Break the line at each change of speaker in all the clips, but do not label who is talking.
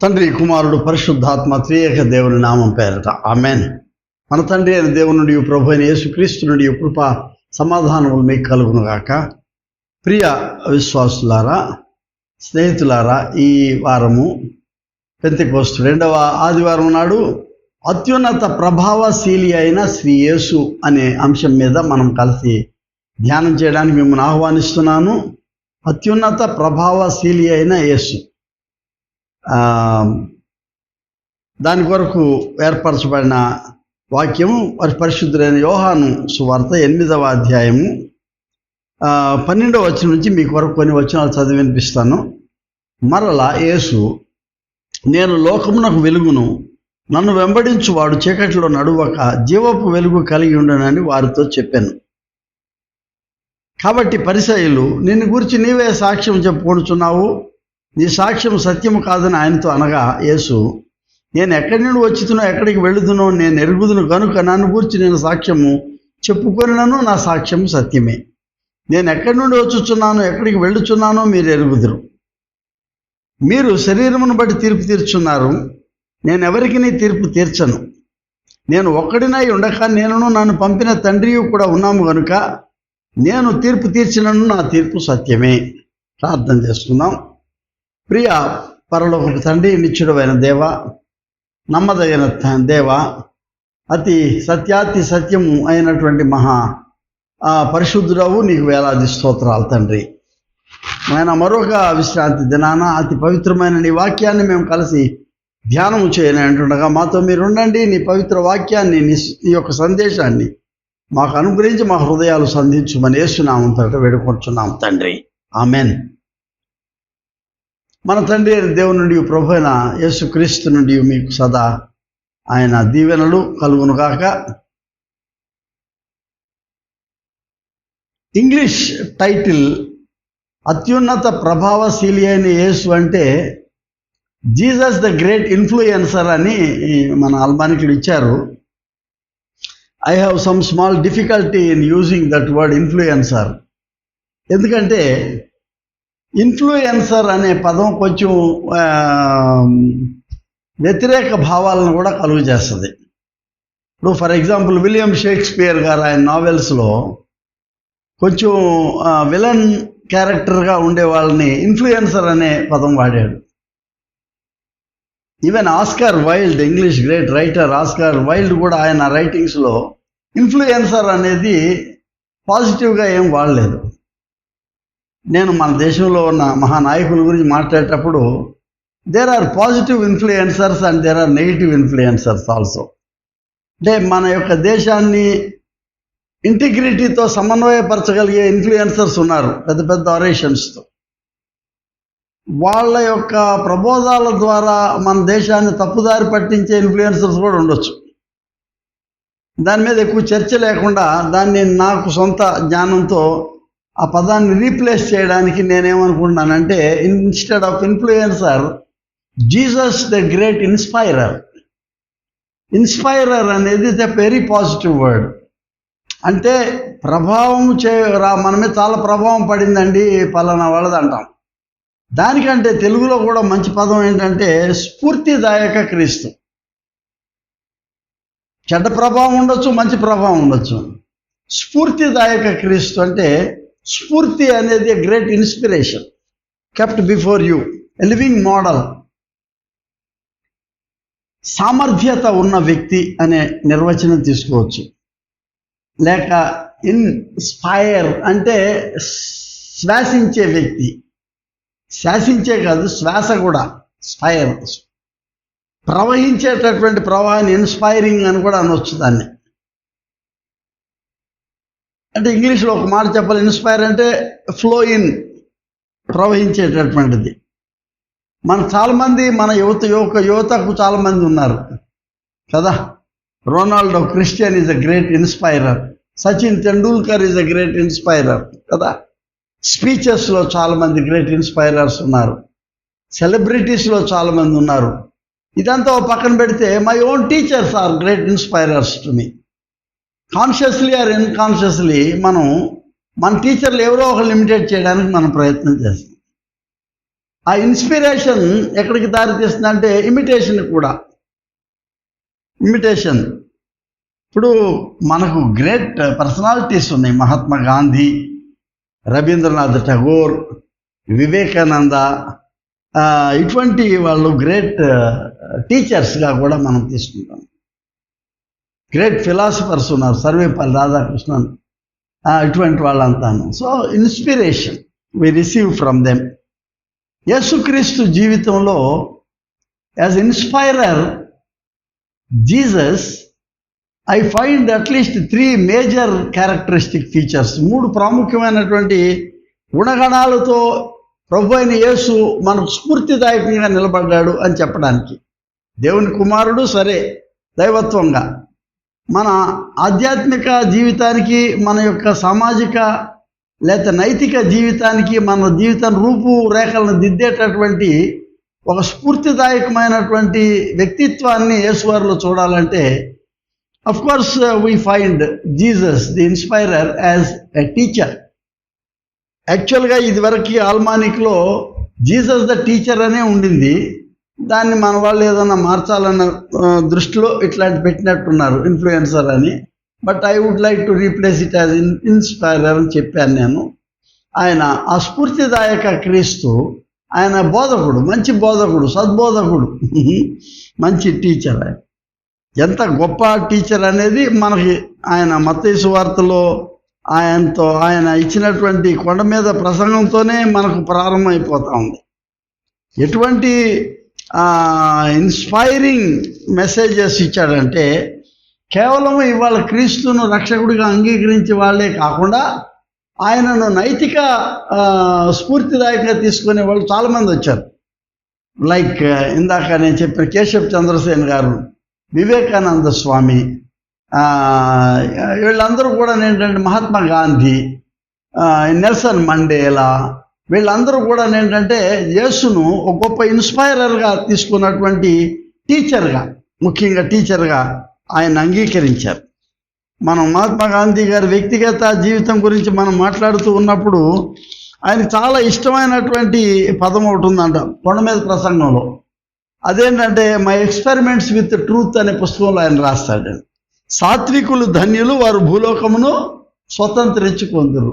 తండ్రి, కుమారుడు, పరిశుద్ధాత్మ త్రియేక దేవుని నామం పేరట ఆమెన్. మన తండ్రి అయిన దేవుని నుండి, ప్రభు అయిన యేసుక్రీస్తు నుండి కృప సమాధానములు మీకు కలుగునుగాక. ప్రియ విశ్వాసులారా, స్నేహితులారా, ఈ వారము పెంతెకోస్తు 2వ ఆదివారం నాడు అత్యున్నత ప్రభావశీలి అయిన శ్రీ యేసు అనే అంశం మీద మనం కలిసి ధ్యానం చేయడానికి మిమ్మల్ని ఆహ్వానిస్తున్నాను. అత్యున్నత ప్రభావశీలి అయిన యేసు, దాని కొరకు ఏర్పరచబడిన వాక్యము పరిశుద్ధులైన యోహాను సువార్త 8వ అధ్యాయము 12వ వచనం నుంచి మీ కొరకు కొన్ని వచనాలు చదివి వినిపిస్తాను. మరలా యేసు, నేను లోకమునకు వెలుగును, నన్ను వెంబడించువాడు చీకటిలో నడువక జీవపు వెలుగు కలిగి ఉండనని వారితో చెప్పాను. కాబట్టి పరిసయ్యులు, నిన్ను గురించి నీవే సాక్ష్యం చెప్పుకొనుచున్నావు, నీ సాక్ష్యం సత్యము కాదని ఆయనతో అనగా, యేసు, నేను ఎక్కడి నుండి వచ్చుతునో ఎక్కడికి వెళుతునో నేను ఎరుగుదును కనుక నన్ను గురించి నేను సాక్ష్యము చెప్పుకొనినను నా సాక్ష్యము సత్యమే. నేను ఎక్కడి నుండి వచ్చుచున్నానో ఎక్కడికి వెళ్ళుచున్నానో మీరు ఎరుగుదురు. మీరు శరీరమును బట్టి తీర్పు తీర్చున్నారు, నేను ఎవరికి తీర్పు తీర్చను. నేను ఒక్కడినై ఉండక నేనును నన్ను పంపిన తండ్రియు కూడా ఉన్నాము కనుక నేను తీర్పు తీర్చినను నా తీర్పు సత్యమే. ప్రార్థన చేసుకుందాం. ప్రియ పరలోకపు తండ్రి, నిత్యుడైన దేవ, నమ్మదగిన దేవ, అతి సత్యాతి సత్యము అయినటువంటి మహా పరిశుద్ధుడవు, నీకు వేలాది స్తోత్రాలు తండ్రి. ఆయన మరొక విశ్రాంతి దినాన అతి పవిత్రమైన నీ వాక్యాన్ని మేము కలిసి ధ్యానము చేయని అంటుండగా మాతో మీరు ఉండండి. నీ పవిత్ర వాక్యాన్ని, నీ యొక్క సందేశాన్ని మాకు అనుగ్రహించి మా హృదయాలు సంధించుమని యేసునామంతో వేడుకొంటున్నాం తండ్రి, ఆమెన్. మన తండ్రి అయిన దేవుని నుండి, ప్రభు అయిన యేసుక్రీస్తు నుండి మీకు సదా ఆయన దీవెనలు కలుగునుగాక. ఇంగ్లీష్ టైటిల్ అత్యున్నత ప్రభావశీలి అయిన యేసు అంటే జీసస్ ద గ్రేట్ ఇన్ఫ్లుయెన్సర్ అని మన అల్బానికులు ఇచ్చారు. I have some small difficulty in using that word influencer. ఎందుకంటే ఇన్ఫ్లుయెన్సర్ అనే పదం కొంచెం వ్యతిరేక భావాలను కూడా కలుగు చేస్తుంది. ఇప్పుడు ఫర్ ఎగ్జాంపుల్ విలియం షేక్స్పియర్ గారు ఆయన నావెల్స్లో కొంచెం విలన్ క్యారెక్టర్గా ఉండే వాళ్ళని ఇన్ఫ్లుయెన్సర్ అనే పదం వాడాడు. Even Oscar Wilde, English great writer Oscar Wilde కూడా ఆయన రైటింగ్స్లో ఇన్ఫ్లుయెన్సర్ అనేది పాజిటివ్గా ఏం వాడలేదు. నేను మన దేశంలో ఉన్న మహానాయకుల గురించి మాట్లాడేటప్పుడు there are positive influencers and there are negative influencers also. అంటే మన యొక్క దేశాన్ని ఇంటిగ్రిటీతో సమన్వయపరచగలిగే ఇన్ఫ్లుయెన్సర్స్ ఉన్నారు, పెద్ద పెద్ద ఆరేషన్స్తో. వాళ్ళ యొక్క ప్రబోధాల ద్వారా మన దేశాన్ని తప్పుదారి పట్టించే ఇన్ఫ్లుయెన్సర్స్ కూడా ఉండొచ్చు. దాని మీద ఎక్కువ చర్చ లేకుండా దాన్ని నాకు సొంత జ్ఞానంతో ఆ పదాన్ని రీప్లేస్ చేయడానికి నేనేమనుకుంటున్నానంటే, instead of influencer, Jesus the great inspirer. Inspirer అనేది ద వెరీ పాజిటివ్ వర్డ్. అంటే ప్రభావం మన మీద చాలా ప్రభావం పడిందండి పలానా వాళ్ళది అంటాం. దానికంటే తెలుగులో కూడా మంచి పదం ఏంటంటే స్ఫూర్తిదాయక క్రీస్తు. చెడ్డ ప్రభావం ఉండొచ్చు, మంచి ప్రభావం ఉండొచ్చు. స్ఫూర్తిదాయక క్రీస్తు అంటే స్ఫూర్తి అనేది great inspiration kept before you, a living model. సామర్థ్యత ఉన్న వ్యక్తి అనే నిర్వచనం తీసుకోవచ్చు. లేక ఇన్స్పైర్ అంటే శ్వాసించే వ్యక్తి. శ్వాసించే కాదు, శ్వాస కూడా స్పైర్, ప్రవహించేటటువంటి ప్రవాహాన్ని ఇన్స్పైరింగ్ అని కూడా అనవచ్చు దాన్ని. అంటే ఇంగ్లీష్లో ఒక మాట చెప్పాలి, ఇన్స్పైర్ అంటే ఫ్లో ఇన్, ప్రవహించేటటువంటిది. చాలామంది మన యువతకు చాలామంది ఉన్నారు కదా. Ronaldo Christian is a great ఇన్స్పైరర్, Sachin Tendulkar is a great ఇన్స్పైరర్ కదా. స్పీచెస్లో చాలామంది గ్రేట్ ఇన్స్పైరర్స్ ఉన్నారు, సెలబ్రిటీస్లో చాలామంది ఉన్నారు. ఇదంతా పక్కన పెడితే my own teachers are great inspirers to me. Consciously or unconsciously మన టీచర్లు ఎవరో ఒకరు ఇమిటేట్ చేయడానికి మనం ప్రయత్నం చేస్తాం. ఆ ఇన్స్పిరేషన్ ఎక్కడికి దారితీస్తుందంటే ఇమిటేషన్ కూడా. ఇమిటేషన్. ఇప్పుడు మనకు గ్రేట్ పర్సనాలిటీస్ ఉన్నాయి. మహాత్మా గాంధీ, రవీంద్రనాథ్ ఠాగూర్, వివేకానంద, ఇటువంటి వాళ్ళు గ్రేట్ టీచర్స్గా కూడా మనం తీసుకుంటాం. గ్రేట్ ఫిలాసఫర్స్ ఉన్నారు, సర్వేపల్లి రాధాకృష్ణన్, ఇటువంటి వాళ్ళంతాను. So inspiration we receive from them. యేసుక్రీస్తు జీవితంలో as inspirer Jesus I find at least 3 major characteristic features. 3 ప్రాముఖ్యమైనటువంటి గుణగణాలతో ప్రభు అయిన యేసు మనకు స్ఫూర్తిదాయకంగా నిలబడ్డాడు అని చెప్పడానికి. దేవుని కుమారుడు సరే దైవత్వంగా, మన ఆధ్యాత్మిక జీవితానికి, మన యొక్క సామాజిక లేదా నైతిక జీవితానికి, మన జీవితం రూపురేఖలను దిద్దేటటువంటి ఒక స్ఫూర్తిదాయకమైనటువంటి వ్యక్తిత్వాన్ని యేసువారిలో చూడాలంటే of course we find Jesus the inspirer as a teacher. యాక్చువల్గా ఇదివరకు ఆల్మానిక్లో జీసస్ ద టీచర్ అనే ఉండింది. దాన్ని మన వాళ్ళు ఏదన్నా మార్చాలన్న దృష్టిలో ఇట్లాంటి పెట్టినట్టున్నారు, ఇన్ఫ్లుయెన్సర్ అని. But I would like to replace it as inspirer అని చెప్పాను నేను. ఆయన ఆ స్ఫూర్తిదాయక క్రీస్తు, ఆయన బోధకుడు, మంచి బోధకుడు, సద్బోధకుడు, మంచి టీచర్. ఆయన ఎంత గొప్ప టీచర్ అనేది మనకి ఆయన మత్తయి సువార్తలో ఆయన ఇచ్చినటువంటి కొండ మీద ప్రసంగంతోనే మనకు ప్రారంభమైపోతూ ఉంది. ఎటువంటి ఇన్స్పైరింగ్ మెసేజెస్ ఇచ్చాడంటే, కేవలం ఇవాళ క్రీస్తును రక్షకుడిగా అంగీకరించి వాళ్ళే కాకుండా ఆయనను నైతిక స్ఫూర్తిదాయకంగా తీసుకునే వాళ్ళు చాలామంది వచ్చారు. లైక్ ఇందాక నేను చెప్పిన కేశవ్ చంద్రసేన్ గారు, వివేకానంద స్వామి, వీళ్ళందరూ కూడా ఏంటంటే మహాత్మా గాంధీ, నెల్సన్ మండేలా, వీళ్ళందరూ కూడా ఏంటంటే యేసును ఒక గొప్ప ఇన్స్పైరర్గా తీసుకున్నటువంటి టీచర్గా, ముఖ్యంగా టీచర్గా ఆయన అంగీకరించారు. మనం మహాత్మా గాంధీ గారి వ్యక్తిగత జీవితం గురించి మనం మాట్లాడుతూ ఉన్నప్పుడు ఆయనకు చాలా ఇష్టమైనటువంటి పదం ఒకటి ఉందంట కొండ మీద ప్రసంగంలో. అదేంటంటే మై ఎక్స్పెరిమెంట్స్ విత్ ట్రూత్ అనే పుస్తకంలో ఆయన రాస్తాడు, సాత్వికులు ధన్యులు, వారు భూలోకమును స్వతంత్రించుకొందురు.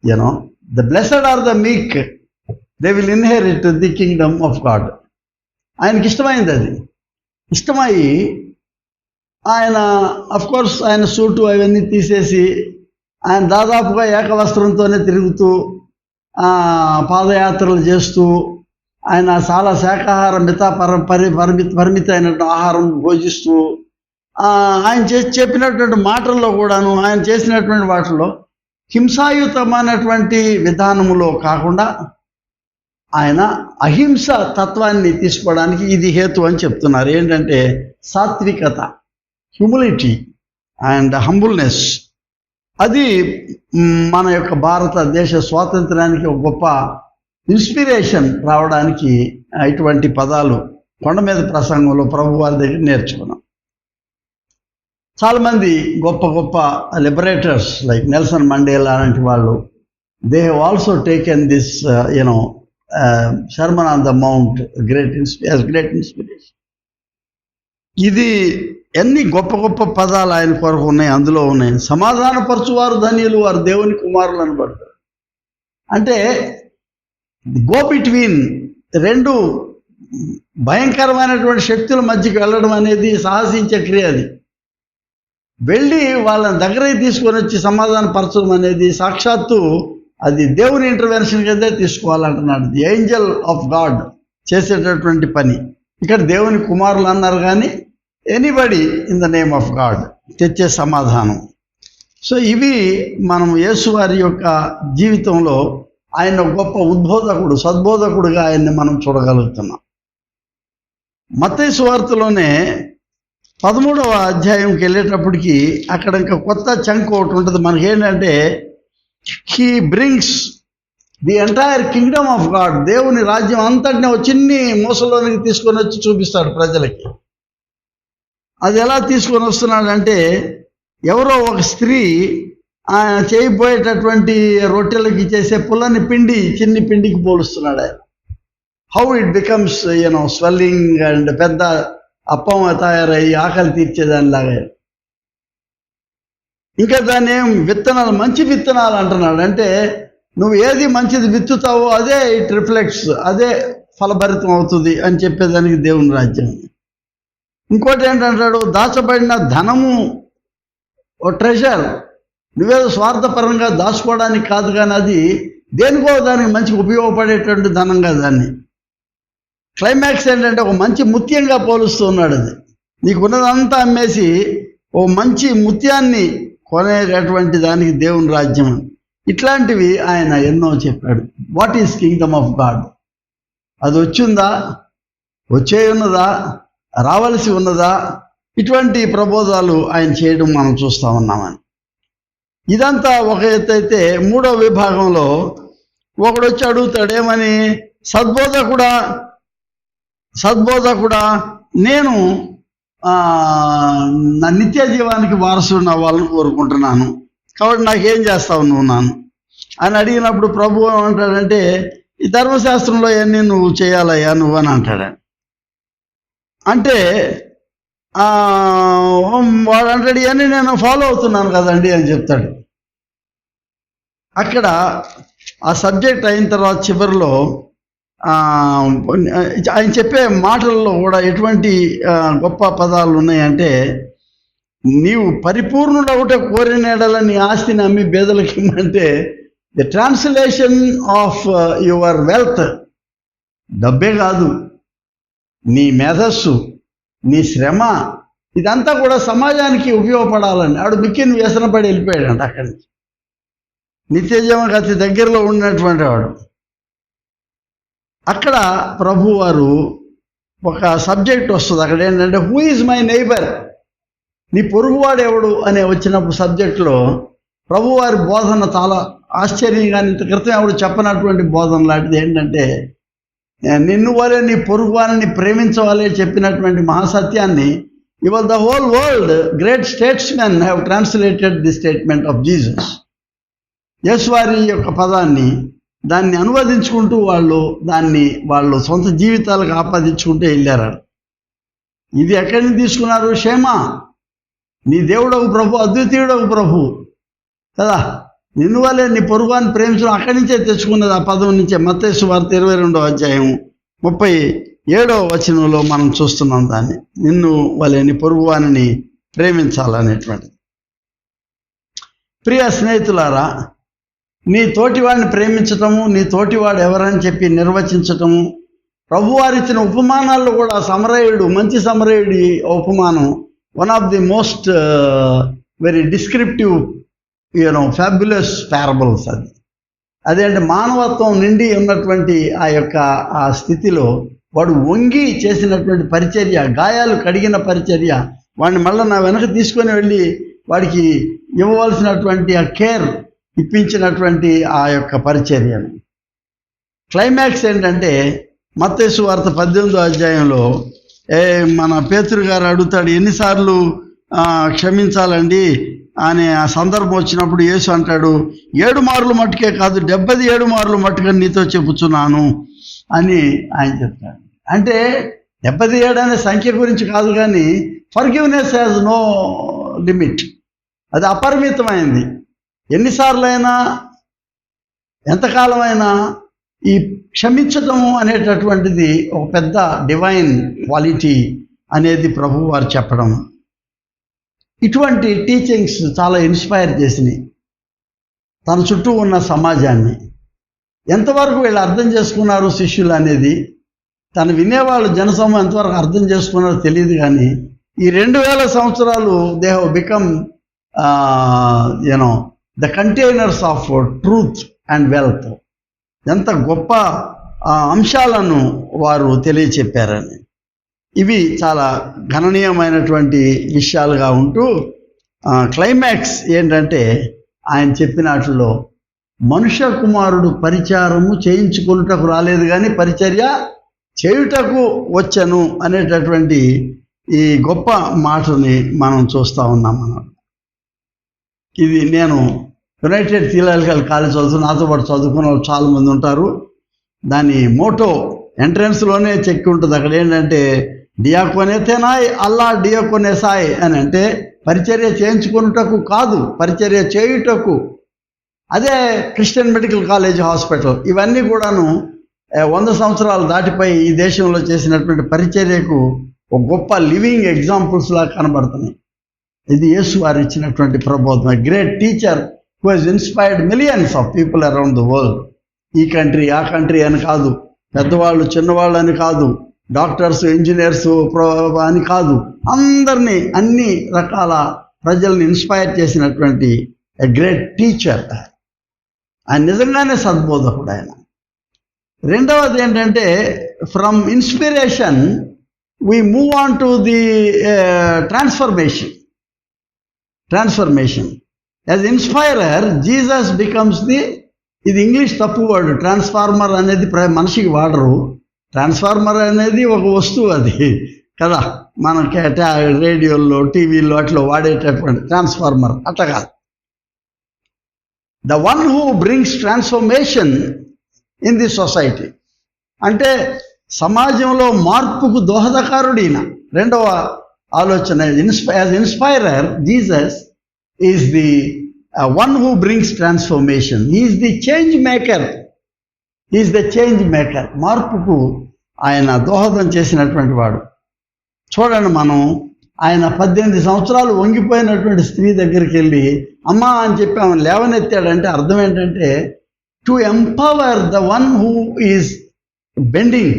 You know the blessed are the meek, they will inherit the kingdom of God. ఆయనకి ఇష్టమైంది అది. ఇష్టమై ఆయన అఫ్కోర్స్ ఆయన సూటు అవన్నీ తీసేసి ఆయన దాదాపుగా ఏకవస్త్రంతోనే తిరుగుతూ పాదయాత్రలు చేస్తూ ఆయన చాలా శాకాహార పరిమిత అయినటువంటి ఆహారం భోజిస్తూ ఆయన చెప్పినటువంటి మాటల్లో కూడాను, ఆయన చేసినటువంటి వాటిలో హింసాయుతమైనటువంటి విధానములో కాకుండా ఆయన అహింస తత్వాన్ని తీసుకోవడానికి ఇది హేతు అని చెప్తున్నారు. ఏంటంటే సాత్వికత, హ్యూమిలిటీ అండ్ హంబుల్నెస్. అది మన యొక్క భారతదేశ స్వాతంత్రానికి ఒక గొప్ప ఇన్స్పిరేషన్ రావడానికి ఇటువంటి పదాలు కొండ మీద ప్రసంగంలో ప్రభు వారి దగ్గర నేర్చుకున్నాం. చాలామంది గొప్ప గొప్ప లిబరేటర్స్ లైక్ నెల్సన్ మండేలా లాంటి వాళ్ళు, they have also taken this sermon on the mount great inspiration. ఇది ఎన్ని గొప్ప గొప్ప పదాలు ఆయన కొరకు ఉన్నాయి, అందులో ఉన్నాయి. సమాధానపరచువారు ధన్యులు, వారు దేవుని కుమారులు అనబడతారు. అంటే గో బిట్వీన్ రెండు భయంకరమైనటువంటి శక్తుల మధ్యకి వెళ్ళడం అనేది సాహసించే క్రియ. అది వెళ్ళి వాళ్ళని దగ్గరికి తీసుకొని వచ్చి సమాధానపరచడం అనేది సాక్షాత్తు అది దేవుని ఇంటర్వెన్షన్ కిందే తీసుకోవాలంటున్నాడు. ది ఏంజల్ ఆఫ్ గాడ్ చేసేటటువంటి పని. ఇక్కడ దేవుని కుమారులు అన్నారు కానీ anybody in the name of God తెచ్చే సమాధానం. సో ఇవి మనం యేసు వారి యొక్క జీవితంలో ఆయన గొప్ప ఉద్బోధకుడు, సద్బోధకుడుగా ఆయన్ని మనం చూడగలుగుతున్నాం. మత్తయి సువార్తలోనే 13వ అధ్యాయంకి వెళ్ళేటప్పటికి అక్కడ ఇంకా కొత్త చంక్ ఒకటి ఉంటుంది మనకేంటంటే, he brings the entire Kingdom of God, దేవుని రాజ్యం అంతటిని ఒక చిన్ని మూసలోనికి తీసుకొని వచ్చి చూపిస్తాడు ప్రజలకి. అది ఎలా తీసుకొని వస్తున్నాడంటే, ఎవరో ఒక స్త్రీ చేయబోయేటటువంటి రొట్టెలకి చేసే పుల్లని పిండి చిన్ని పిండికి పోలుస్తున్నాడు ఆయన. How it becomes swelling and పెద్ద అప్పం తయారయ్యి ఆకలి తీర్చేదానిలాగా. ఇంకా దాన్ని విత్తనాలు, మంచి విత్తనాలు అంటున్నాడు. అంటే నువ్వు ఏది మంచిది విత్తుతావో అదే ఇట్ రిఫ్లెక్ట్స్, అదే ఫలభరితం అవుతుంది అని చెప్పేదానికి దేవుని రాజ్యం. ఇంకోటి ఏంటంటాడు, దాచబడిన ధనము ఓ ట్రెజర్. నువ్వేదో స్వార్థపరంగా దాచుకోవడానికి కాదు, కానీ అది దేనికో దానికి మంచిగా ఉపయోగపడేటువంటి ధనంగా దాన్ని. క్లైమాక్స్ ఏంటంటే ఒక మంచి ముత్యంగా పోలుస్తూ ఉన్నాడు. అది నీకున్నదంతా అమ్మేసి ఓ మంచి ముత్యాన్ని కొనేటటువంటి దానికి దేవుని రాజ్యం. ఇట్లాంటివి ఆయన ఎన్నో చెప్పాడు. What is Kingdom of God? అది వచ్చిందా, వచ్చే ఉన్నదా, రావాల్సి ఉన్నదా? ఇటువంటి ప్రబోధాలు ఆయన చేయడం మనం చూస్తూ ఉన్నామని. ఇదంతా ఒక ఎత్తు అయితే, మూడో విభాగంలో ఒకడు వచ్చి అడుగుతాడు, ఏమని? సద్బోధకుడా, నేను నా నిత్య జీవానికి వారసుడు అవ్వాలని కోరుకుంటున్నాను, కాబట్టి నాకేం చేస్తావు నువ్వు నాను అని అడిగినప్పుడు ప్రభు ఏమంటాడంటే, ఈ ధర్మశాస్త్రంలో ఇవన్నీ నువ్వు చేయాలయ్యా నువ్వు అని అంటాడు. అంటే వాడు అంటాడు, ఇవన్నీ నేను ఫాలో అవుతున్నాను కదండి అని చెప్తాడు. అక్కడ ఆ సబ్జెక్ట్ అయిన తర్వాత చివరిలో ఆయన చెప్పే మాటల్లో కూడా ఎటువంటి గొప్ప పదాలు ఉన్నాయంటే, నీవు పరిపూర్ణుడవుట కోరినేడల నీ ఆస్తిని అమ్మి బేదలకి ఇమ్మంటే, the translation of your wealth, డబ్బే కాదు, నీ మేధస్సు, నీ శ్రమ, ఇదంతా కూడా సమాజానికి ఉపయోగపడాలని ఆడు మిక్కిని వ్యసనపడి వెళ్ళిపోయాడంట అక్కడి నుంచి. నిత్యజీవనకు అతి దగ్గరలో ఉన్నటువంటి వాడు. అక్కడ ప్రభువారు ఒక సబ్జెక్ట్ వస్తుంది అక్కడ, ఏంటంటే హూ ఈజ్ మై నైబర్, నీ పొరుగువాడు ఎవడు అనే వచ్చినప్పుడు సబ్జెక్టులో ప్రభువారి బోధన చాలా ఆశ్చర్యంగా, ఇంత క్రితం ఎవడు చెప్పనటువంటి బోధన లాంటిది. ఏంటంటే నిన్ను వలే నీ పొరుగువారిని ప్రేమించవాలే చెప్పినటువంటి మహాసత్యాన్ని ఇవాళ the whole world great statesmen have translated the statement of Jesus. యేసువారి యొక్క పదాన్ని దాన్ని అనువదించుకుంటూ వాళ్ళు సొంత జీవితాలకు ఆపాదించుకుంటూ వెళ్ళారు. ఇది ఎక్కడి నుంచి తీసుకున్నారు? షేమా, నీ దేవుడవు ప్రభు, అద్వితీయుడవు ప్రభు కదా, నిన్ను వలే నీ పొరుగువారిని ప్రేమించడం అక్కడి నుంచే తెచ్చుకున్నది. ఆ పదం నుంచే మత్తయి సువార్త 22వ అధ్యాయం 37వ వచనంలో మనం చూస్తున్నాం దాన్ని, నిన్ను వలే నీ పొరుగువారిని ప్రేమించాలనేటువంటిది. ప్రియ స్నేహితులారా, నీ తోటివాడిని ప్రేమించటము, నీ తోటివాడు ఎవరని చెప్పి నిర్వచించటము, ప్రభువారిచ్చిన ఉపమానాల్లో కూడా సమరయుడు, మంచి సమరయుడి ఉపమానం one of the most very descriptive fabulous parables. అదేంటే మానవత్వం నిండి ఉన్నటువంటి ఆ స్థితిలో వాడు వంగి చేసినటువంటి పరిచర్య, గాయాలు కడిగిన పరిచర్య, వాడిని మళ్ళీ నా వెనక తీసుకొని వెళ్ళి వాడికి ఇవ్వవలసినటువంటి ఆ కేర్ ఇప్పించినటువంటి ఆ యొక్క పరిచర్యను. క్లైమాక్స్ ఏంటంటే మత్తయి సువార్త 18వ అధ్యాయంలో మన పేతురు గారు అడుగుతాడు, ఎన్నిసార్లు క్షమించాలండి అనే ఆ సందర్భం వచ్చినప్పుడు యేసు అంటాడు, 7 మార్లు మట్టుకే కాదు 77 మార్లు మట్టుగా నీతో చెప్పుచున్నాను అని ఆయన చెప్తాడు. అంటే 77 అనే సంఖ్య గురించి కాదు, కానీ ఫర్గివ్నెస్ హ్యాజ్ నో లిమిట్, అది అపరిమితమైంది. ఎన్నిసార్లైనా ఎంతకాలమైనా ఈ క్షమించటము అనేటటువంటిది ఒక పెద్ద డివైన్ క్వాలిటీ అనేది ప్రభువు వారు చెప్పడం. ఇటువంటి టీచింగ్స్ చాలా ఇన్స్పైర్ చేసినాయి తన చుట్టూ ఉన్న సమాజాన్ని. ఎంతవరకు వీళ్ళు అర్థం చేసుకున్నారు శిష్యులు అనేది, తను వినేవాళ్ళు జనసమూహం ఎంతవరకు అర్థం చేసుకున్నారో తెలియదు, కానీ ఈ 2000 సంవత్సరాలు they have become the containers of truth and wealth. ఎంత గొప్ప అంశాలను వారు తెలియచెప్పారని. ఇవి చాలా గణనీయమైనటువంటి విషయాలుగా ఉంటూ క్లైమాక్స్ ఏంటంటే ఆయన చెప్పినట్లో మనుష్య కుమారుడు పరిచారము చేయించుకొనుటకు రాలేదు కానీ పరిచర్య చేయుటకు వచ్చను అనేటటువంటి ఈ గొప్ప మాటని మనం చూస్తూ ఉన్నాం. ఇది నేను యునైటెడ్ థియలాజికల్ కాలేజ్ చదువుతున్న నాతో పాటు చదువుకున్న వాళ్ళు చాలామంది ఉంటారు. దాని మోటో ఎంట్రన్స్లోనే చెక్కి ఉంటుంది. అక్కడ ఏంటంటే డియాకోనేతేనాయ్ అల్లా డియాకోనేసాయ్ అని, అంటే పరిచర్య చేయించుకున్నటకు కాదు, పరిచర్య చేయుటకు. అదే క్రిస్టియన్ మెడికల్ కాలేజ్ హాస్పిటల్. ఇవన్నీ కూడాను 100 సంవత్సరాలు దాటిపోయి ఈ దేశంలో చేసినటువంటి పరిచర్యకు ఒక గొప్ప లివింగ్ ఎగ్జాంపుల్స్ లాగా కనబడుతున్నాయి. ఇది యేసు వారు ఇచ్చినటువంటి ప్రబోధన. Great teacher who has inspired millions of people around the world. ఈ కంట్రీ ఆ కంట్రీ అని కాదు, పెద్దవాళ్ళు చిన్నవాళ్ళు అని కాదు, డాక్టర్స్ ఇంజనీర్స్ అని కాదు, అందరినీ అన్ని రకాల ప్రజల్ని ఇన్స్పైర్ చేసినటువంటి ఎ గ్రేట్ టీచర్. ఆయన నిజంగానే సద్బోధకుడు ఆయన. రెండవది ఏంటంటే from inspiration we move on to the transformation. As inspirer, Jesus becomes ఇది ఇంగ్లీష్ తప్పు వర్డ్. ట్రాన్స్ఫార్మర్ అనేది మనిషికి వాడరు. ట్రాన్స్ఫార్మర్ అనేది ఒక వస్తువు అది కదా, మనం రేడియోల్లో టీవీల్లో అట్లా వాడేటటువంటి ట్రాన్స్ఫార్మర్ అట్లా కాదు. The one who brings transformation in the society, అంటే సమాజంలో మార్పుకు దోహదకారుడు ఈయన. రెండవ ఆలోచన, as inspirer Jesus is the one who brings transformation. Is the change maker. మార్పుకు ఆయన దోహదం చేసినటువంటి వాడు. చూడండి, మనం ఆయన 18 సంవత్సరాలు వంగిపోయినటువంటి స్త్రీ దగ్గరికి వెళ్ళి అమ్మా అని చెప్పి ఆమె లేవనెత్తాడంటే అర్థం ఏంటంటే to empower the one who is bending.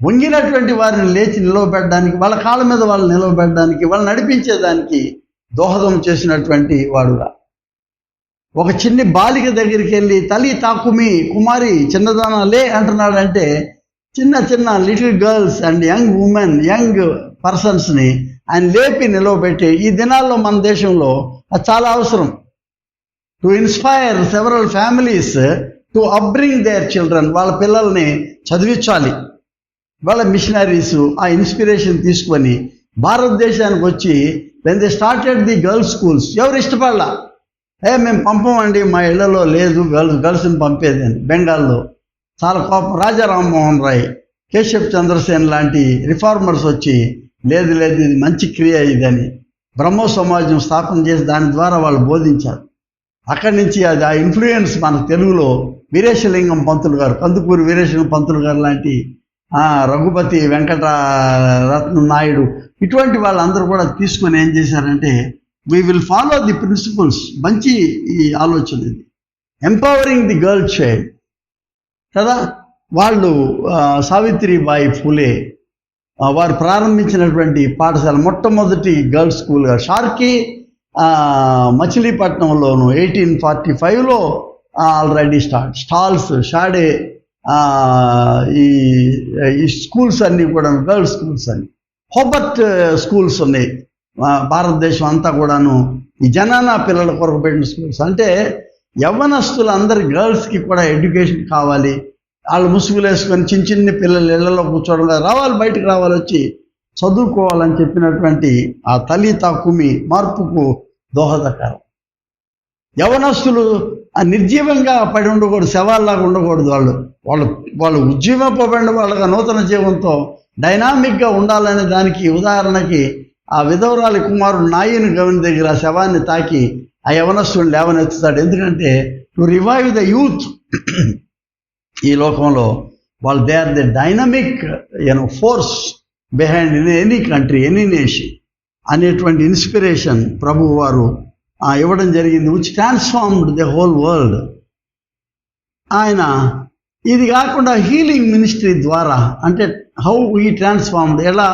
వంగినటువంటి వారిని లేచి నిలవబెట్టడానికి, వాళ్ళ కాళ్ళ మీద వాళ్ళు నిలవబెట్టడానికి, వాళ్ళు నడిపించేదానికి దోహదం చేసినటువంటి వాడుగా. ఒక చిన్ని బాలిక దగ్గరికి వెళ్ళి తల్లి తాకుమి కుమారి చిన్నదానా లే అంటున్నాడంటే చిన్న చిన్న little girls and young women, young పర్సన్స్ని ఆయన లేపి నిలవబెట్టి, ఈ దినాల్లో మన దేశంలో అది చాలా అవసరం. To inspire several families to upbring their children. వాళ్ళ పిల్లల్ని చదివించాలి. వాళ్ళ మిషనరీస్ ఆ ఇన్స్పిరేషన్ తీసుకొని భారతదేశానికి వచ్చి when they started the girls schools, ఎవరు ఇష్టపడలా, మేము పంపమండి, మా ఇళ్లలో లేదు గర్ల్స్ని పంపేది అని. బెంగాల్లో చాలా కోపం. రాజా రామ్మోహన్ రాయ్, కేశవ్ చంద్రసేన్ లాంటి రిఫార్మర్స్ వచ్చి లేదు ఇది మంచి క్రియ ఇదని బ్రహ్మ సమాజం స్థాపన చేసి దాని ద్వారా వాళ్ళు బోధించారు. అక్కడి నుంచి అది ఆ ఇన్ఫ్లుయెన్స్ మన తెలుగులో వీరేశలింగం పంతులు గారు, కందుకూరి వీరేశలింగం పంతులు గారు లాంటి, రఘుపతి వెంకటరత్న నాయుడు, ఇటువంటి వాళ్ళందరూ కూడా తీసుకొని ఏం చేశారంటే we will follow the principles. మంచి ఈ ఆలోచన ఇది, ఎంపవరింగ్ ది గర్ల్ చైల్డ్ కదా. వాళ్ళు సావిత్రిబాయి ఫులే వారు ప్రారంభించినటువంటి పాఠశాల మొట్టమొదటి గర్ల్స్ స్కూల్గా షార్కీ మచిలీపట్నంలోను 1845లో ఆల్రెడీ స్టాల్స్ షాడే ఈ స్కూల్స్ అన్నీ కూడా గర్ల్స్ స్కూల్స్ అని. హోబర్ట్ స్కూల్స్ ఉన్నాయి భారతదేశం అంతా కూడాను, ఈ జనానా పిల్లల కొరకు పెట్టిన స్కూల్స్. అంటే యవ్వనస్తులందరి గర్ల్స్కి కూడా ఎడ్యుకేషన్ కావాలి. వాళ్ళు ముసుగులు వేసుకొని చిన్న పిల్లలు ఇళ్లలో కూర్చోవడం రావాలి, బయటకు రావాలి, వచ్చి చదువుకోవాలని చెప్పినటువంటి ఆ తల్లి తాకుమి మార్పుకు దోహదకరం. యవనస్తులు నిర్జీవంగా పడి ఉండకూడదు, శవాల్లాగా ఉండకూడదు. వాళ్ళు ఉజ్జీవింపబడిన వాళ్ళగా నూతన జీవంతో డైనామిక్గా ఉండాలనే దానికి ఉదాహరణకి ఆ విధవరాలి కుమారుడు నాయని గవిని దగ్గర ఆ శవాన్ని తాకి ఆ యవనస్తుని లేవనెత్తుతాడు. ఎందుకంటే టు రివైవ్ ద యూత్. ఈ లోకంలో వాళ్ళు they are the dynamic force behind any country, any nation అనేటువంటి ఇన్స్పిరేషన్ ప్రభు వారు ఇవ్వడం జరిగింది, which transformed the whole world. ఆయన ఇది కాకుండా హీలింగ్ మినిస్ట్రీ ద్వారా, అంటే హౌ ఈ ట్రాన్స్ఫార్మ్డ్, ఎలా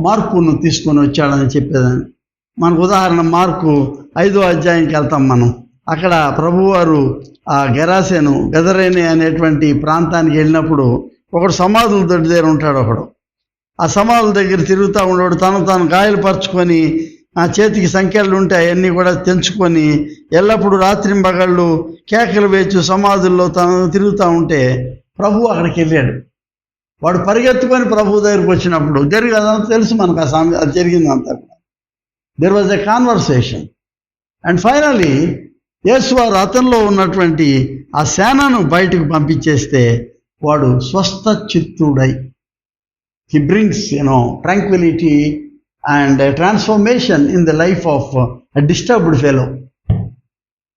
మార్పును తీసుకొని వచ్చాడని చెప్పేదాన్ని. మనకు ఉదాహరణ మార్కు 5వ అధ్యాయంకి వెళ్తాం మనం. అక్కడ ప్రభువారు ఆ గదరేని అనేటువంటి ప్రాంతానికి వెళ్ళినప్పుడు ఒకడు సమాధుల దగ్గర ఉంటాడు. ఒకడు ఆ సమాధుల దగ్గర తిరుగుతూ ఉండేవాడు, తాను గాయాలు పరుచుకొని ఆ చేతికి సంఖ్యలు ఉంటాయి అవన్నీ కూడా తెంచుకొని ఎల్లప్పుడూ రాత్రింబగళ్ళు కేకలు వేచు సమాధుల్లో తను తిరుగుతూ ఉంటే ప్రభు అక్కడికి వెళ్ళాడు. వాడు పరిగెత్తుకొని ప్రభు దగ్గరికి వచ్చినప్పుడు అదంతా తెలుసు మనకు, అది జరిగిందంతా. There was a conversation. And finally యేసువారు అతనిలో ఉన్నటువంటి ఆ సేనను బయటకు పంపించేస్తే వాడు స్వస్థ చిత్తుడై, he brings tranquillity and transformation in the life of a disturbed fellow.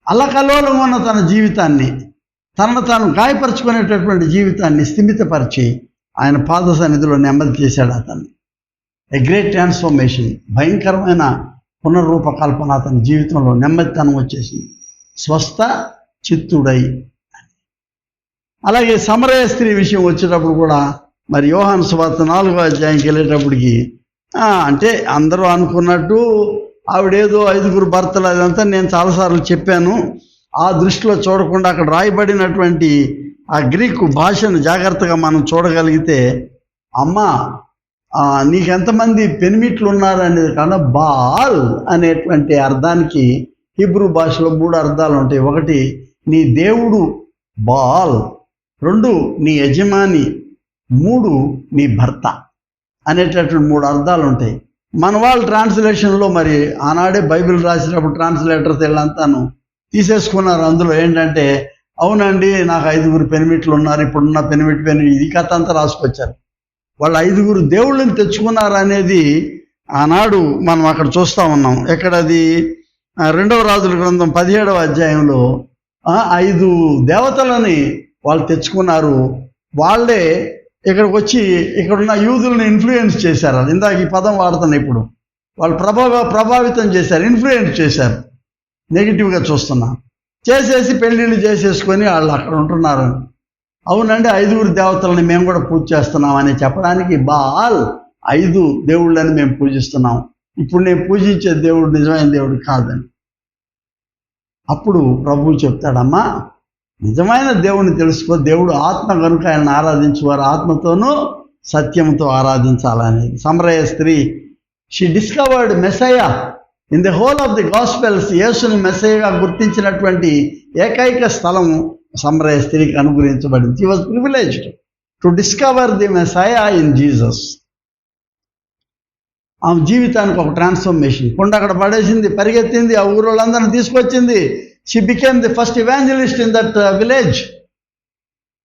అల్లకల్లోలంగా ఉన్న తన జీవితాన్ని, తనను తాను గాయపరుచుకునేటటువంటి జీవితాన్ని స్థిమితపరిచి ఆయన పాద సన్నిధిలో నెమ్మది చేశాడు అతన్ని. ఎ గ్రేట్ ట్రాన్స్ఫర్మేషన్, భయంకరమైన పునర్రూపకల్పన అతని జీవితంలో నెమ్మదితనం వచ్చేసింది, స్వస్థ చిత్తుడై. అలాగే సమరయ స్త్రీ విషయం వచ్చేటప్పుడు కూడా మరి యోహాను సువార్త 4వ అధ్యాయంకి వెళ్ళేటప్పటికి అంటే అందరూ అనుకున్నట్టు ఆవిడేదో 5 భర్తలు అదంతా నేను చాలాసార్లు చెప్పాను. ఆ దృష్టిలో చూడకుండా అక్కడ రాయబడినటువంటి ఆ గ్రీకు భాషను జాగ్రత్తగా మనం చూడగలిగితే, అమ్మ నీకెంతమంది పెనిమిట్లు ఉన్నారు అనేది కన్నా బాల్ అనేటువంటి అర్థానికి హీబ్రూ భాషలో 3 అర్థాలు ఉంటాయి. 1 నీ దేవుడు బాల్, 2 నీ యజమాని, 3 నీ భర్త అనేటటువంటి 3 అర్థాలు ఉంటాయి. మన వాళ్ళ ట్రాన్స్లేషన్లో మరి ఆనాడే బైబిల్ రాసినప్పుడు ట్రాన్స్లేటర్స్ వీళ్ళంతాను తీసేసుకున్నారు. అందులో ఏంటంటే అవునండి నాకు 5 పెనిమిట్లు ఉన్నారు, ఇప్పుడున్న పెనిమిటి ఇది కథ అంతా రాసుకొచ్చారు. వాళ్ళు 5 దేవుళ్ళని తెచ్చుకున్నారు అనేది ఆనాడు మనం అక్కడ చూస్తూ ఉన్నాం. ఎక్కడది 2వ రాజుల గ్రంథం 17వ అధ్యాయంలో 5 దేవతలని వాళ్ళు తెచ్చుకున్నారు. వాళ్ళే ఇక్కడికి వచ్చి ఇక్కడున్న యూదులను ఇన్ఫ్లుయెన్స్ చేశారు. ఇందాక ఈ పదం వాడుతున్నా, ఇప్పుడు వాళ్ళు ప్రభావితం చేశారు, ఇన్ఫ్లుయెన్స్ చేశారు. నెగిటివ్గా చూస్తున్నా, చేసేసి పెళ్ళిళ్ళు చేసేసుకొని వాళ్ళు అక్కడ ఉంటున్నారు. అవునండి 5 దేవతలని మేము కూడా పూజ చేస్తున్నాం అని చెప్పడానికి బాల్ 5 దేవుళ్ళని మేము పూజిస్తున్నాం, ఇప్పుడు నేను పూజించే దేవుడు నిజమైన దేవుడు కాదని. అప్పుడు ప్రభువు చెప్తాడమ్మా, నిజమైన దేవుడిని తెలుసుకో, దేవుడు ఆత్మ కనుక ఆయన ఆరాధించేవారు ఆత్మతోనూ సత్యంతో ఆరాధించాలనేది. సమరయ స్త్రీ, she discovered messiah in the whole of the gospels. యేసుని మెస్సయగా గుర్తించినటువంటి ఏకైక స్థలం సమరయ స్త్రీకి అనుగ్రహించబడింది. She was privileged to discover the messiah in Jesus. ఆమె జీవితానికి ఒక ట్రాన్స్ఫర్మేషన్. కొండ అక్కడ పడేసింది, పరిగెత్తింది, ఆ ఊరు వాళ్ళందరినీ తీసుకొచ్చింది. She became the first evangelist in that village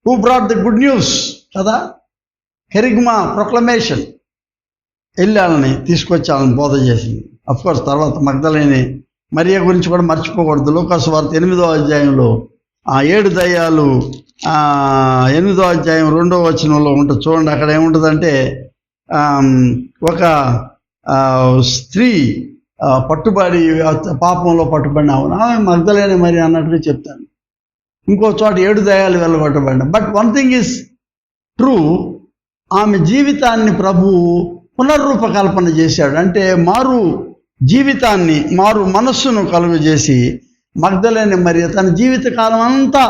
who brought the good news కదా, కెరిగ్మా ప్రొక్లమేషన్. వెళ్ళాలని తీసుకొచ్చి వాళ్ళని బోధ చేసింది. అఫ్కోర్స్ తర్వాత మగ్దలేని మరియ గురించి కూడా మర్చిపోకూడదు. లూకాసు వార్త 8వ అధ్యాయంలో 7 దయ్యాలు 8వ అధ్యాయం 2వ వచనంలో ఉంటుంది చూడండి. అక్కడ ఏముంటుందంటే ఒక స్త్రీ పట్టుబడి పాపంలో పట్టుబడిన ఆమె మగ్దలేని మరి అన్నట్టుగా చెప్తాను. ఇంకో చోట 7 దయ్యాలు వెళ్ళగొట్టబడిన. But one thing is true, ఆమె జీవితాన్ని ప్రభువు పునర్రూపకల్పన చేశాడు. అంటే మారు జీవితాన్ని, మారు మనస్సును కలుగజేసి మగ్దలేని మరి తన జీవితకాలం అంతా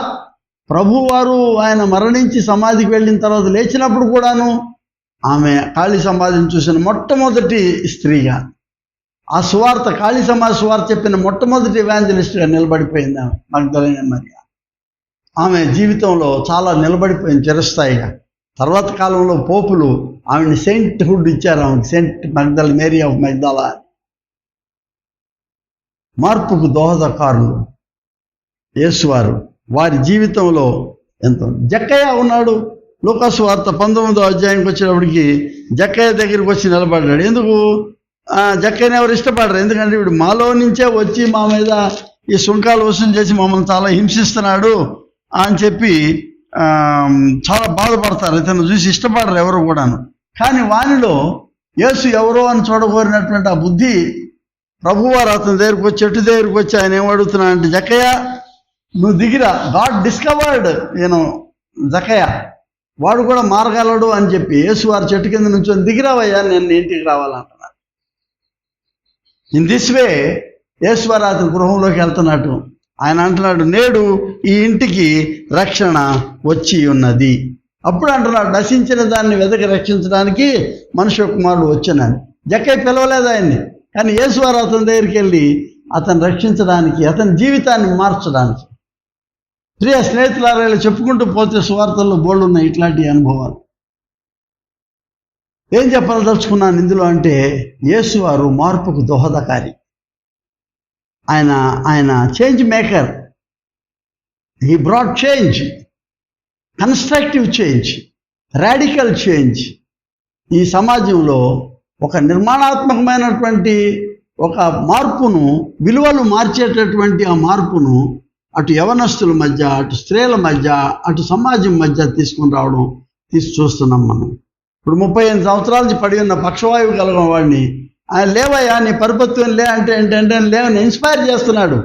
ప్రభువారు ఆయన మరణించి సమాధికి వెళ్ళిన తర్వాత లేచినప్పుడు కూడాను ఆమె ఖాళీ సమాధిని చూసిన మొట్టమొదటి స్త్రీగా, ఆ సువార్త ఖాళీ సమాధి సువార్త చెప్పిన మొట్టమొదటి ఎవాంజలిస్ట్గా నిలబడిపోయింది ఆమె మగ్దలేని మరియ. ఆమె జీవితంలో చాలా నిలబడిపోయింది చిరస్థాయిగా. తర్వాత కాలంలో పోపులు ఆమెని సెయింట్హుడ్ ఇచ్చారు. ఆమెకి సెయింట్ మేరీ ఆఫ్ మగ్దలా. మార్పుకు దోహదకారులు యేసువారు, వారి జీవితంలో ఎంతో. జక్కయ్య ఉన్నాడు. లూకాసు వార్త 19వ అధ్యాయంకి వచ్చేటప్పటికి జక్కయ్య దగ్గరికి వచ్చి నిలబడ్డాడు. ఎందుకు? జక్కయ్యని ఎవరు ఇష్టపడరు, ఎందుకంటే వీడు మాలో నుంచే వచ్చి మా మీద ఈ సుంకాలు వసూలు చేసి మమ్మల్ని చాలా హింసిస్తున్నాడు అని చెప్పి చాలా బాధపడతారు. ఇతను చూసి ఇష్టపడరు ఎవరు కూడాను. కానీ వానిలో యేసు ఎవరో అని చూడగోరినటువంటి ఆ బుద్ధి ప్రభువారు అతని దగ్గరికి వచ్చి, చెట్టు దగ్గరికి వచ్చి ఆయన ఏమడుగుతున్నాడంటే, జక్కయ్య నువ్వు దిగిరా, గాడ్ డిస్కవర్డ్ జక్కయ్య, వాడు కూడా మారగలడు అని చెప్పి యేసు వారి చెట్టు కింద నుంచి దిగిరావయ్యా, నేను ఇంటికి రావాలంటున్నాడు. ఇన్ దిస్ వే యేసువారు అతని గృహంలోకి వెళ్తున్నట్టు ఆయన అంటున్నాడు, నేడు ఈ ఇంటికి రక్షణ వచ్చి ఉన్నది. అప్పుడు అంటున్నాడు, నశించిన దాన్ని వెదకి రక్షించడానికి మనుష్య కుమారుడు వచ్చానని. జక్కయ్య పిలవలేదు ఆయన్ని, కానీ యేసువారు అతని దగ్గరికి వెళ్ళి అతను రక్షించడానికి, అతని జీవితాన్ని మార్చడానికి. ప్రియ స్నేహితులారా, చెప్పుకుంటూ పోతే సువార్తల్లో బోల్డ్ ఉన్నాయి ఇట్లాంటి అనుభవాలు. ఏం చెప్పాలదలుచుకున్నాను ఇందులో అంటే, యేసువారు మార్పుకు దోహదకారి. ఆయన change maker. He brought change, constructive change, radical change. ఈ సమాజంలో ఒక నిర్మాణాత్మకమైనటువంటి ఒక మార్పును, విలువలు మార్చేటటువంటి ఆ మార్పును అటు యవనస్తుల మధ్య, అటు స్త్రీల మధ్య, అటు సమాజం మధ్య తీసుకుని రావడం చూస్తున్నాం మనం. ఇప్పుడు 38 సంవత్సరాల నుంచి పడి ఉన్న పక్షవాయువు కలిగిన వాడిని ఆయన లేవయ్యా నీ పరిపత్వం లే అంటే ఏంటంటే లేవని ఇన్స్పైర్ చేస్తున్నాడు.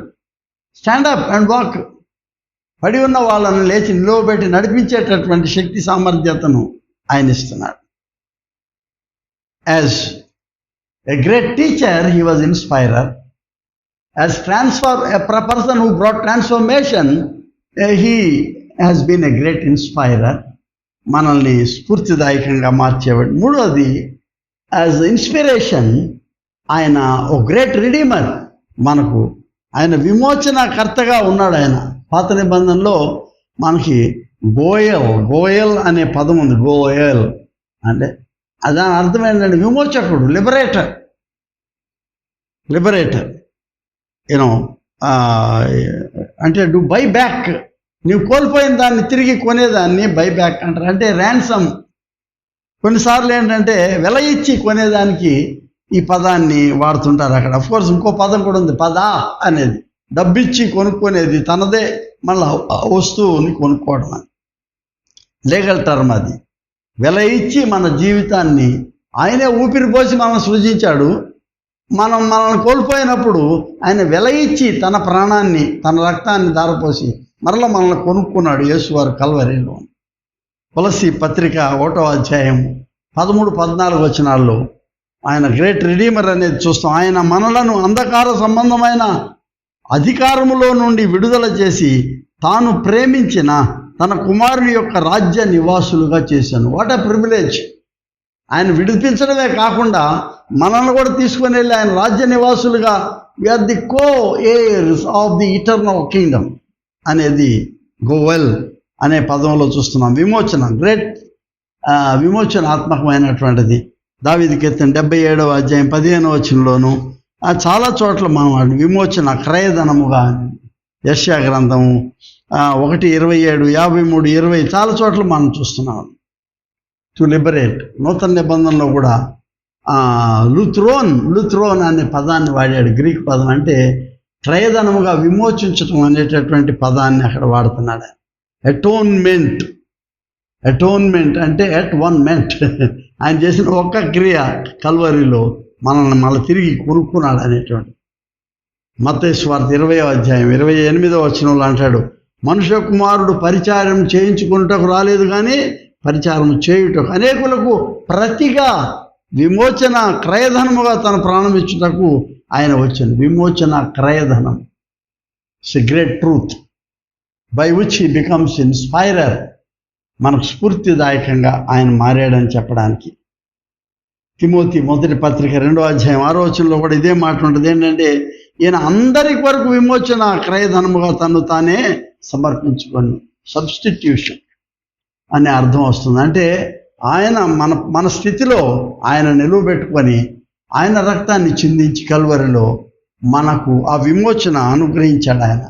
Stand up and walk. పడి ఉన్న వాళ్ళను లేచి నిలువబెట్టి నడిపించేటటువంటి శక్తి సామర్థ్యతను ఆయన ఇస్తున్నాడు. As a great teacher he was ఇన్స్పైరర్. As a person who brought transformation, he has been a great inspirer. మనల్ని స్ఫూర్తిదాయకంగా మార్చేవాడు. మూడోది, యాజ్ ఇన్స్పిరేషన్ ఆయన ఓ గ్రేట్ రిడీమర్. మనకు ఆయన విమోచనకర్తగా ఉన్నాడు. ఆయన పాత నిబంధనలో మనకి గోయల్ అనే పదం ఉంది. గోయల్ అంటే దాని అర్థం ఏంటంటే విమోచకుడు, లిబరేటర్. అంటే డు బై బ్యాక్, నీవు కోల్పోయిన దాన్ని తిరిగి కొనేదాన్ని బై బ్యాక్ అంటారు. అంటే ర్యాన్సమ్. కొన్నిసార్లు ఏంటంటే వెల ఇచ్చి కొనేదానికి ఈ పదాన్ని వాడుతుంటారు అక్కడ. అఫ్కోర్స్ ఇంకో పదం కూడా ఉంది, పదా అనేది. డబ్బిచ్చి కొనుక్కునేది, తనదే మళ్ళీ వస్తువుని కొనుక్కోవడం అని లీగల్ టర్మ్ అది. వెల ఇచ్చి మన జీవితాన్ని ఆయనే ఊపిరి పోసి మనం సృజించాడు. మనల్ని కోల్పోయినప్పుడు ఆయన వెల ఇచ్చి తన ప్రాణాన్ని, తన రక్తాన్ని ధారపోసి మరలా మనల్ని కొనుక్కున్నాడు యేసువారు కల్వరిలో. కొలస్సీ పత్రిక 1వ అధ్యాయం 13-14 వచనాల్లో ఆయన గ్రేట్ రిడీమర్ అనేది చూస్తాం. ఆయన మనలను అంధకార సంబంధమైన అధికారములో నుండి విడుదల చేసి తాను ప్రేమించిన తన కుమారుని యొక్క రాజ్య నివాసులుగా చేశాను. What a privilege! ఆయన విడిపించడమే కాకుండా మనల్ని కూడా తీసుకొని వెళ్ళి ఆయన రాజ్య నివాసులుగా, we are the co heirs of the eternal kingdom అనేది గోవెల్ అనే పదంలో చూస్తున్నాం. విమోచన, గ్రేట్ విమోచనాత్మకమైనటువంటిది. దావీదు కీర్తన 77వ అధ్యాయం 15వ వచనంలోను చాలా చోట్ల మనం విమోచన క్రయధనముగా, యెషయా గ్రంథము 1:27, 53, 20 చాలా చోట్ల మనం చూస్తున్నాం. To liberate. నూతన నిబంధనలో కూడా లుత్రోన్ అనే పదాన్ని వాడాడు. గ్రీక్ పదం. అంటే క్రయధనముగా విమోచించటం అనేటటువంటి పదాన్ని అక్కడ వాడుతున్నాడు. అటోన్మెంట్ అంటే ఎట్ వన్ మెంట్. ఆయన చేసిన ఒక్క క్రియ కల్వరిలో మనల్ని మళ్ళీ తిరిగి కొనుక్కున్నాడు అనేటువంటి. మత్తయి సువార్త 20వ అధ్యాయం 28వ వచనంలో అంటాడు, మనుష్య కుమారుడు పరిచారం చేయించుకున్నటకు రాలేదు కానీ పరిచారం చేయుటకు, అనేకులకు ప్రతిగా విమోచన క్రయధనముగా తన ప్రాణం ఇచ్చుటకు ఆయన వచ్చాను. విమోచన క్రయధనం. It's a great truth by which he becomes inspirer. మనకు స్ఫూర్తిదాయకంగా ఆయన మారాడని చెప్పడానికి. తిమోతి 1వ పత్రిక 2వ అధ్యాయం 6వ వచనంలో కూడా ఇదే మాట ఉంటుంది. ఏంటంటే ఈయన అందరి కొరకు విమోచన క్రయధనముగా తను తానే సమర్పించుకొని, సబ్స్టిట్యూషన్ అనే అర్థం వస్తుంది. అంటే ఆయన మన స్థితిలో ఆయన నిలువబెట్టుకొని ఆయన రక్తాన్ని చిందించి కల్వరిలో మనకు ఆ విమోచన అనుగ్రహించాడు ఆయన.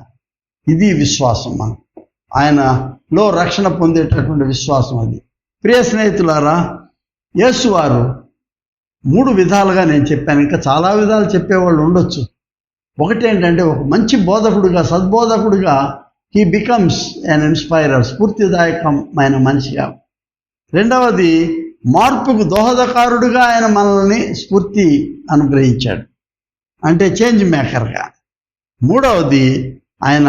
ఇది విశ్వాసం. మనకు ఆయనలో రక్షణ పొందేటటువంటి విశ్వాసం అది. ప్రియ స్నేహితులారా, యేసువారు 3 విధాలుగా నేను చెప్పాను. ఇంకా చాలా విధాలు చెప్పేవాళ్ళు ఉండొచ్చు. ఒకటి ఏంటంటే, ఒక మంచి బోధకుడిగా, సద్బోధకుడిగా హీ బికమ్స్ ఎన్ ఇన్స్పైరర్, స్ఫూర్తిదాయకమైన మనిషిగా. రెండవది, మార్పుకు దోహదకారుడుగా ఆయన మనల్ని స్ఫూర్తి అనుగ్రహించాడు, అంటే చేంజ్ మేకర్గా. మూడవది, ఆయన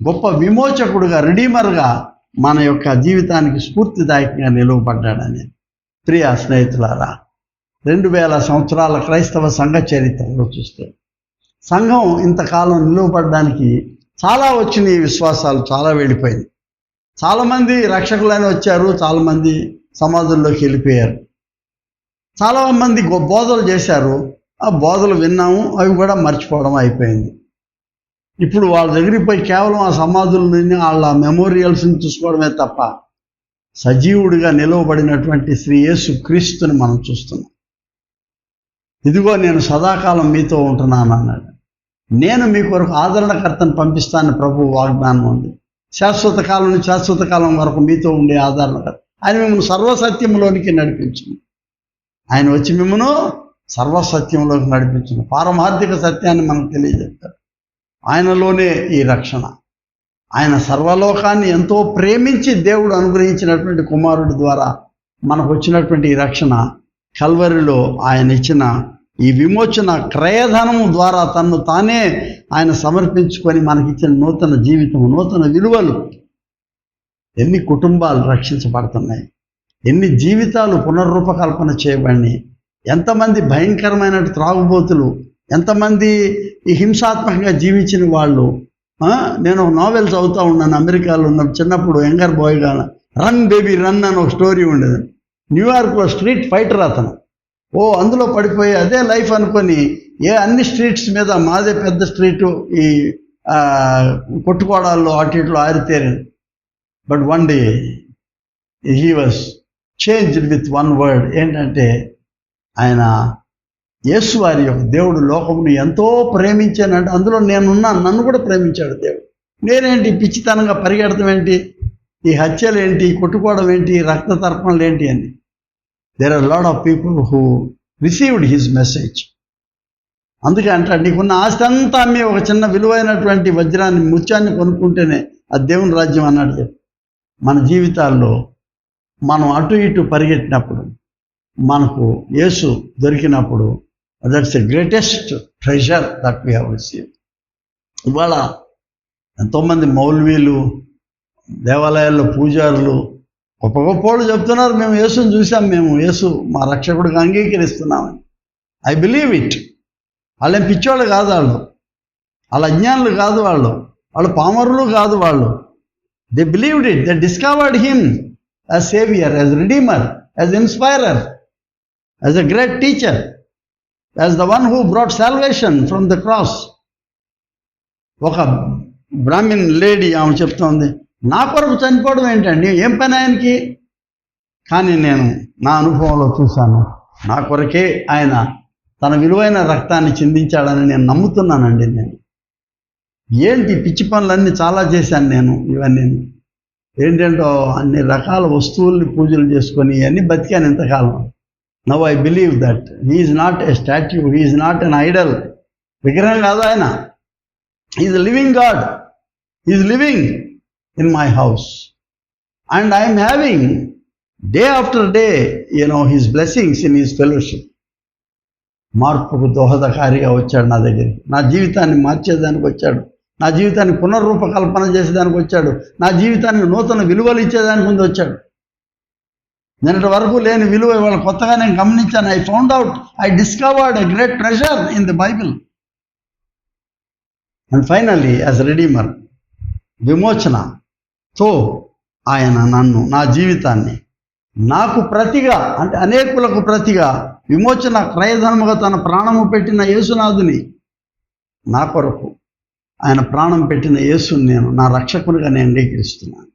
గొప్ప విమోచకుడుగా, రిడీమర్గా మన యొక్క జీవితానికి స్ఫూర్తిదాయకంగా నిలువబడ్డాడని. ప్రియ స్నేహితులారా, 2000 సంవత్సరాల క్రైస్తవ సంఘ చరిత్రలో చూస్తే సంఘం ఇంతకాలం నిలువబడడానికి చాలా వచ్చినాయి. విశ్వాసాలు చాలా వెళ్ళిపోయింది. చాలామంది రక్షకులైన వచ్చారు, చాలామంది సమాధుల్లోకి వెళ్ళిపోయారు. చాలామంది బోధలు చేశారు, ఆ బోధలు విన్నాము, అవి కూడా మర్చిపోవడం అయిపోయింది. ఇప్పుడు వాళ్ళ దగ్గరికి పోయి కేవలం ఆ సమాధులని, వాళ్ళ మెమోరియల్స్ని చూసుకోవడమే తప్ప సజీవుడిగా నిలువబడినటువంటి శ్రీ యేసు క్రీస్తుని మనం చూస్తున్నాం. ఇదిగో నేను సదాకాలం మీతో ఉంటున్నాను అన్నాడు. నేను మీ కొరకు ఆదరణకర్తను పంపిస్తానని ప్రభువు వాగ్దానం ఉంది. శాశ్వత కాలం నుంచి శాశ్వత కాలం వరకు మీతో ఉండే ఆదరణకర్త. ఆయన మిమ్మల్ని సర్వసత్యంలోనికి నడిపించును. ఆయన వచ్చి మిమ్మల్ని సర్వసత్యంలోకి నడిపించును. పారమార్థిక సత్యాన్ని మనకు తెలియజేస్తారు. ఆయనలోనే ఈ రక్షణ. ఆయన సర్వలోకాన్ని ఎంతో ప్రేమించి దేవుడు అనుగ్రహించినటువంటి కుమారుడి ద్వారా మనకు వచ్చినటువంటి ఈ రక్షణ, కల్వరిలో ఆయన ఇచ్చిన ఈ విమోచన క్రయధనము ద్వారా తన్ను తానే ఆయన సమర్పించుకొని మనకిచ్చిన నూతన జీవితం, నూతన విలువలు. ఎన్ని కుటుంబాలు రక్షించబడుతున్నాయి, ఎన్ని జీవితాలు పునర్రూపకల్పన చేయబడినాయి, ఎంతమంది భయంకరమైన త్రాగుబోతులు, ఎంతమంది ఈ హింసాత్మకంగా జీవించిన వాళ్ళు. నేను నావెల్ చదువుతూ ఉన్నాను. అమెరికాలో ఉన్న చిన్నప్పుడు యంగర్ బాయ్గా రన్ బేబీ రన్ అని ఒక స్టోరీ ఉండేది. న్యూయార్క్లో స్ట్రీట్ ఫైటర్ అతను. అందులో పడిపోయి అదే లైఫ్ అనుకొని అన్ని స్ట్రీట్స్ మీద మాదే పెద్ద స్ట్రీటు, ఈ కొట్టుకోవడాల్లో అటు ఇట్లో ఆరితేరింది. But one day he was changed with one word. ఏంటంటే ఆయన యేసు వారి యొక్క దేవుడు లోకమును ఎంతో ప్రేమించానంటే అందులో నేనున్నాను, నన్ను కూడా ప్రేమించాడు దేవుడు. నేనేంటి పిచ్చితనంగా పరిగెడతాం ఏంటి, ఈ హత్యలు ఏంటి, కొట్టుకోవడం ఏంటి, రక్త తర్పణలు ఏంటి అని. There are lot of people who received his message. అందుకే అంటాడు, నీకున్న ఆస్తి అంతా అమ్మి ఒక చిన్న విలువైనటువంటి వజ్రాన్ని, ముత్యాన్ని కొనుక్కుంటేనే అది దేవుని రాజ్యం అన్నాడు. మన జీవితాల్లో మనం అటు ఇటు పరిగెట్టినప్పుడు, మనకు యేసు దొరికినప్పుడు, that's the greatest treasure that we have received. ఇవాళ ఎంతోమంది మౌల్వీలు, దేవాలయాల్లో పూజారులు, గొప్ప గొప్ప వాళ్ళు చెప్తున్నారు, మేము యేసుని చూసాం, మేము యేసు మా రక్షకుడిగా అంగీకరిస్తున్నామని. I believe it. వాళ్ళేం పిచ్చోళ్ళు కాదు, వాళ్ళ అజ్ఞానులు కాదు, వాళ్ళు పామరులు కాదు. They believed it. They discovered him as saviour, as redeemer, as ఇన్స్పైరర్, as a great teacher, as the one who brought salvation from the cross. ఒక బ్రాహ్మిన్ లేడీ ఆమె చెప్తోంది, నా కొరకు చనిపోవడం ఏంటండి, ఏం పని ఆయనకి? కానీ నేను నా అనుభవంలో చూశాను, నా కొరకే ఆయన తన విలువైన రక్తాన్ని చిందించాడని నేను నమ్ముతున్నానండి. నేను ఏంటి పిచ్చి పనులన్నీ చాలా చేశాను నేను. ఇవన్నీ ఏంటంటో అన్ని రకాల వస్తువుల్ని పూజలు చేసుకొని ఇవన్నీ బతికాను ఇంతకాలం. Now I believe that he is not a statue, he is not an Idol. విగ్రహం కాదు ఆయన. He is living God. He is living in my house and I am having day after day his blessings in his fellowship. మార్పుకు దోహదకారిగా వచ్చాడు నా దగ్గరికి. నా జీవితాన్ని మార్చేదానికి వచ్చాడు, నా జీవితాన్ని పునర్రూపకల్పన చేసేదానికి వచ్చాడు, నా జీవితానికి నూతన విలువలు ఇచ్చేదానికి ముందు వచ్చాడు. నిన్నటి వరకు లేని విలువ ఇవాళ కొత్తగా నేను గమనించాను. I found out, I discovered a great treasure in the Bible. And finally as redeemer, విమోచనతో ఆయన నన్ను, నా జీవితాన్ని నాకు ప్రతిగా, అంటే అనేకులకు ప్రతిగా విమోచన క్రయధనముగా తన ప్రాణము పెట్టిన యేసునాథుని, నా కొరకు ఆయన ప్రాణం పెట్టిన యేసుని నేను నా రక్షకునిగా నేను అంగీకరిస్తున్నాను.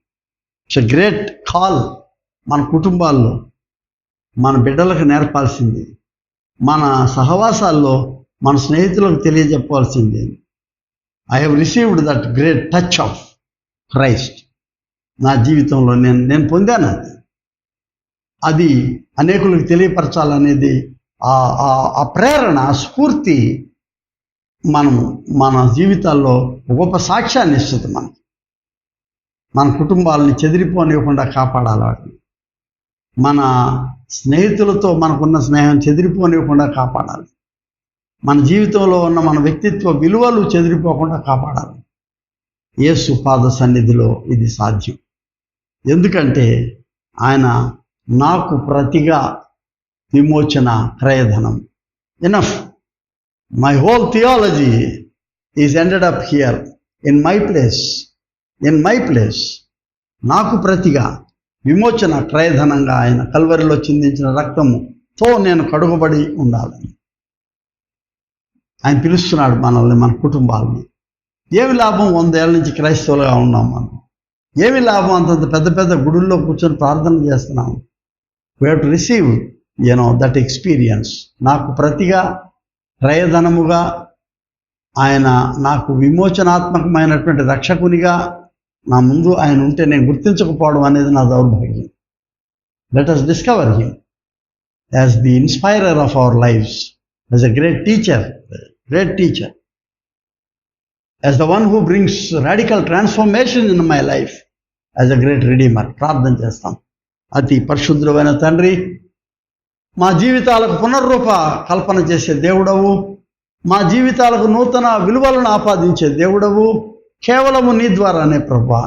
It's a great call. మన కుటుంబాల్లో మన బిడ్డలకు నేర్పాల్సింది, మన సహవాసాల్లో మన స్నేహితులకు తెలియజెప్పాల్సింది. I have received that great touch of Christ. నా జీవితంలో నేను పొందాను. అది అనేకులకు తెలియపరచాలనేది ఆ ప్రేరణ, ఆ స్ఫూర్తి మనము మన జీవితాల్లో గొప్ప సాక్ష్యాన్ని ఇస్తుంది. మన కుటుంబాలని చెదిరిపోనివ్వకుండా కాపాడాలి. వాటిని మన స్నేహితులతో మనకున్న స్నేహం చెదిరిపోనివ్వకుండా కాపాడాలి. మన జీవితంలో ఉన్న మన వ్యక్తిత్వ విలువలు చెదిరిపోకుండా కాపాడాలి. యేసు పాద సన్నిధిలో ఇది సాధ్యం. ఎందుకంటే ఆయన నాకు ప్రతిగా విమోచన క్రయధనం. Enough. My whole theology is ended up here in my place. నాకు ప్రతిగా విమోచన క్రయధనంగా ఆయన కల్వరిలో చిందించిన రక్తముతో నేను కడుగబడి ఉండాలని ఆయన పిలుస్తున్నాడు మనల్ని, మన కుటుంబాలని. ఏమి లాభం 100 ఏళ్ళ నుంచి క్రైస్తవులుగా ఉన్నాం మనం? ఏమి లాభం అంతంత పెద్ద పెద్ద గుడుల్లో కూర్చొని ప్రార్థన చేస్తున్నాం? We have to receive that experience. నాకు ప్రతిగా క్రయధనముగా ఆయన నాకు విమోచనాత్మకమైనటువంటి రక్షకునిగా నా ముందు ఆయన ఉంటే నేను గుర్తించకపోవడం అనేది నా దౌర్భాగ్యం. Let us discover him as the inspirer of our lives, as a great teacher, as the one who brings radical transformation in my life, as a great redeemer. ప్రార్థన చేస్తాం. అతి పరిశుద్ధుడైన తండ్రి, మా జీవితాలకు పునర్రూప కల్పన చేసే దేవుడవు, మా జీవితాలకు నూతన విలువలను ఆపాదించే దేవుడవు, కేవలము నీ ద్వారానే ప్రభా.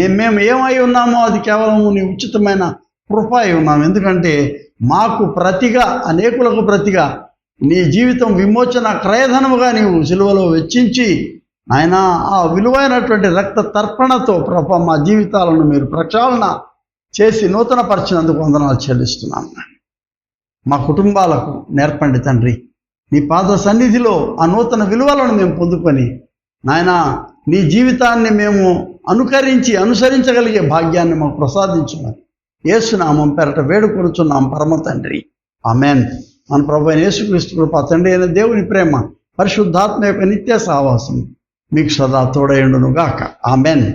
మేము ఏమై ఉన్నామో అది కేవలము నీ ఉచితమైన కృప అయి ఉన్నాం. ఎందుకంటే మాకు ప్రతిగా, అనేకులకు ప్రతిగా నీ జీవితం విమోచన క్రయధనముగా నీవు సిలువలో వెచ్చించి ఆయన ఆ విలువైనటువంటి రక్త తర్పణతో ప్రభా మా జీవితాలను మీరు ప్రక్షాళన చేసి నూతన పరిచినందుకు వందనాలు చెల్లిస్తున్నాను. మా కుటుంబాలకు నేర్పండి తండ్రి. నీ పాద సన్నిధిలో ఆ నూతన విలువలను మేము పొందుకొని నాయన నీ జీవితాన్ని మేము అనుసరించగలిగే భాగ్యాన్ని మాకు ప్రసాదించున్నాం. యేసునామం పేరట వేడుకొనుచున్నాం పరమ తండ్రి, ఆమేన్. మన ప్రభువైన యేసుక్రీస్తు కృప, తండ్రి అయిన దేవుని ప్రేమ, పరిశుద్ధాత్మ యొక్క నిత్య సహవాసం మీకు సదా తోడయుండును గాక. ఆమేన్.